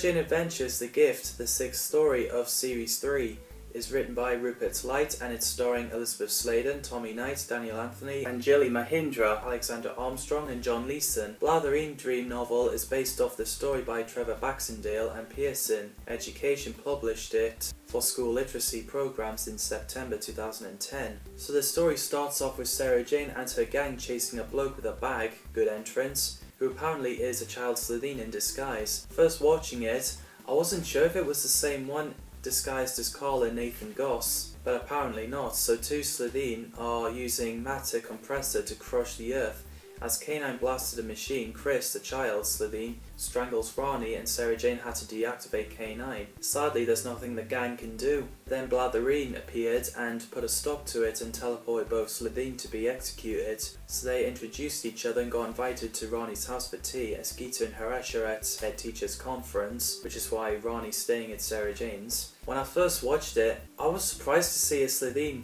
Jane Adventures The Gift, the sixth story of Series 3, is written by Rupert Light and it's starring Elizabeth Sladen, Tommy Knight, Daniel Anthony, Anjali Mahindra, Alexander Armstrong and John Leeson. Blathereen Dream novel is based off the story by Trevor Baxendale and Pearson. Education published it for school literacy programs in September 2010. So the story starts off with Sarah Jane and her gang chasing a bloke with a bag, good entrance, who apparently is a child Slitheen in disguise. First watching it, I wasn't sure if it was the same one disguised as Carl and Nathan Goss, but apparently not, so two Slitheen are using matter compressor to crush the earth. As K9 blasted a machine, Chris, the child Slitheen, strangles Ronnie and Sarah Jane had to deactivate K9. Sadly, there's nothing the gang can do. Then Blathereen appeared and put a stop to it and teleported both Slitheen to be executed. So they introduced each other and got invited to Ronnie's house for tea as Geeta and Haresh are at head teacher's conference, which is why Ronnie's staying at Sarah Jane's. When I first watched it, I was surprised to see a Slitheen,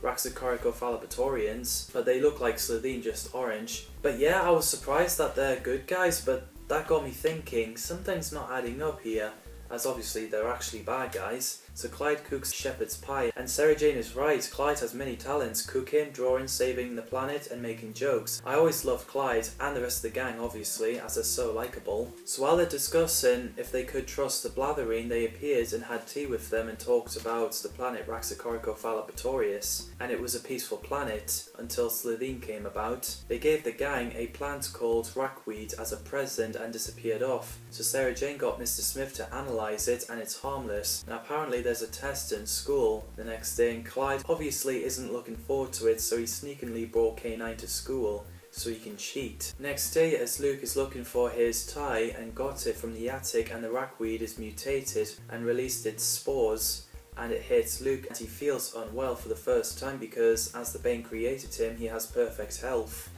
Raxacoricofallapatorians, but they look like Slitheen, just orange. But yeah, I was surprised that they're good guys, but that got me thinking, something's not adding up here, as obviously they're actually bad guys. So Clyde cooks shepherd's pie, and Sarah Jane is right, Clyde has many talents: cooking, drawing, saving the planet, and making jokes. I always loved Clyde, and the rest of the gang obviously, as they're so likeable. So while they're discussing if they could trust the Blathereen, they appeared and had tea with them and talked about the planet Raxacoricofallapatorius, and it was a peaceful planet, until Slitheen came about. They gave the gang a plant called rackweed as a present and disappeared off. So Sarah Jane got Mr. Smith to analyse it, and it's harmless. Now apparently there's a test in school the next day, and Clyde obviously isn't looking forward to it, so he sneakily brought K9 to school so he can cheat. Next day, as Luke is looking for his tie and got it from the attic, and the rackweed is mutated and released its spores, and it hits Luke and he feels unwell for the first time because as the Bane created him, he has perfect health.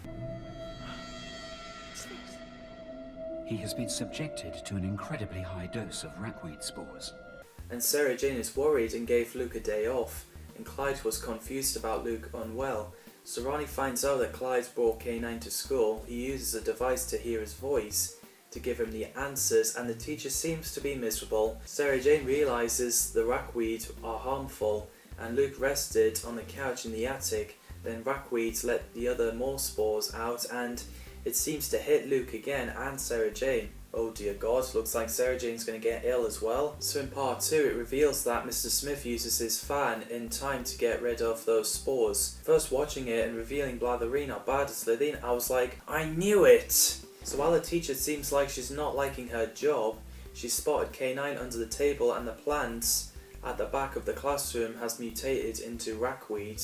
He has been subjected to an incredibly high dose of rackweed spores. And Sarah Jane is worried and gave Luke a day off, and Clyde was confused about Luke unwell. So Ronnie finds out that Clyde brought K9 to school. He uses a device to hear his voice to give him the answers, and the teacher seems to be miserable. Sarah Jane realizes the rackweed are harmful, and Luke rested on the couch in the attic. Then rackweeds let the other more spores out, and it seems to hit Luke again and Sarah Jane. Oh dear God, looks like Sarah Jane's going to get ill as well. So in part 2 it reveals that Mr. Smith uses his fan in time to get rid of those spores. First watching it and revealing Blathereen are bad as Slitheen, I was like, I knew it! So while the teacher seems like she's not liking her job, she spotted K9 under the table, and the plants at the back of the classroom has mutated into rackweed,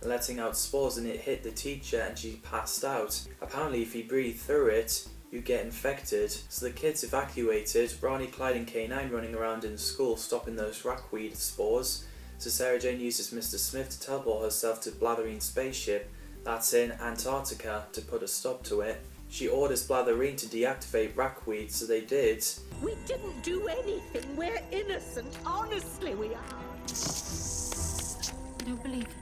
letting out spores, and it hit the teacher and she passed out. Apparently if you breathe through it, you get infected. So the kids evacuated, Ronnie, Clyde and K9 running around in school stopping those rackweed spores. So Sarah Jane uses Mr. Smith to teleport herself to Blathereen's spaceship that's in Antarctica to put a stop to it. She orders Blathereen to deactivate rackweed, so they did. We didn't do anything, we're innocent, honestly we are. I don't believe it.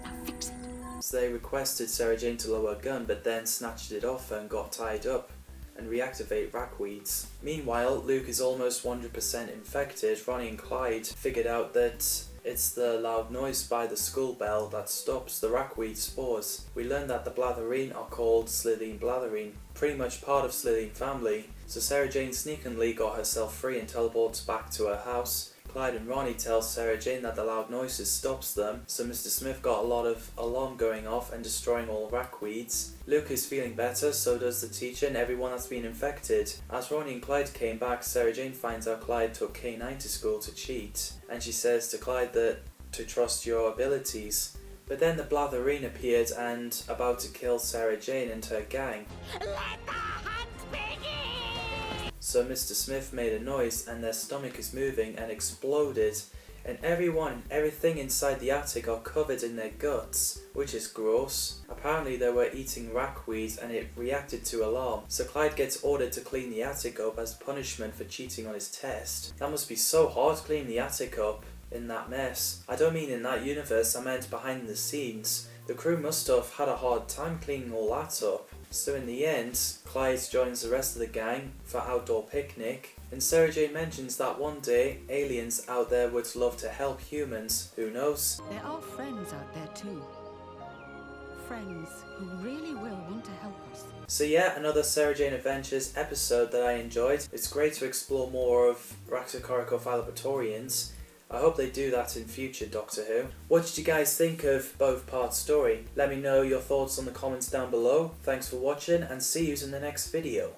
Now fix it. So they requested Sarah Jane to lower a gun, but then snatched it off her and got tied up and reactivate rackweeds. Meanwhile, Luke is almost 100% infected. Ronnie and Clyde figured out that it's the loud noise by the school bell that stops the rackweed spores. We learned that the Blathereen are called Slitheen Blathereen, pretty much part of Slitheen family. So Sarah Jane sneakily got herself free and teleports back to her house. Clyde and Ronnie tell Sarah Jane that the loud noises stops them, so Mr. Smith got a lot of alarm going off and destroying all rackweeds. Luke is feeling better, so does the teacher and everyone that's been infected. As Ronnie and Clyde came back, Sarah Jane finds out Clyde took K9 to school to cheat, and she says to Clyde that to trust your abilities. But then the Blathereen appeared and about to kill Sarah Jane and her gang. Let the hunt begin! So Mr. Smith made a noise and their stomach is moving and exploded, and everything inside the attic are covered in their guts, which is gross. Apparently they were eating rackweed and it reacted to alarm. So Clyde gets ordered to clean the attic up as punishment for cheating on his test. That must be so hard to clean the attic up in that mess. I don't mean in that universe, I meant behind the scenes. The crew must have had a hard time cleaning all that up. So in the end, Clyde joins the rest of the gang for outdoor picnic, and Sarah Jane mentions that one day aliens out there would love to help humans. Who knows? There are friends out there too. Friends who really will want to help us. So yeah, another Sarah Jane Adventures episode that I enjoyed. It's great to explore more of Raxacoricophalopatorians. I hope they do that in future Doctor Who. What did you guys think of both parts story? Let me know your thoughts on the comments down below. Thanks for watching and see you in the next video.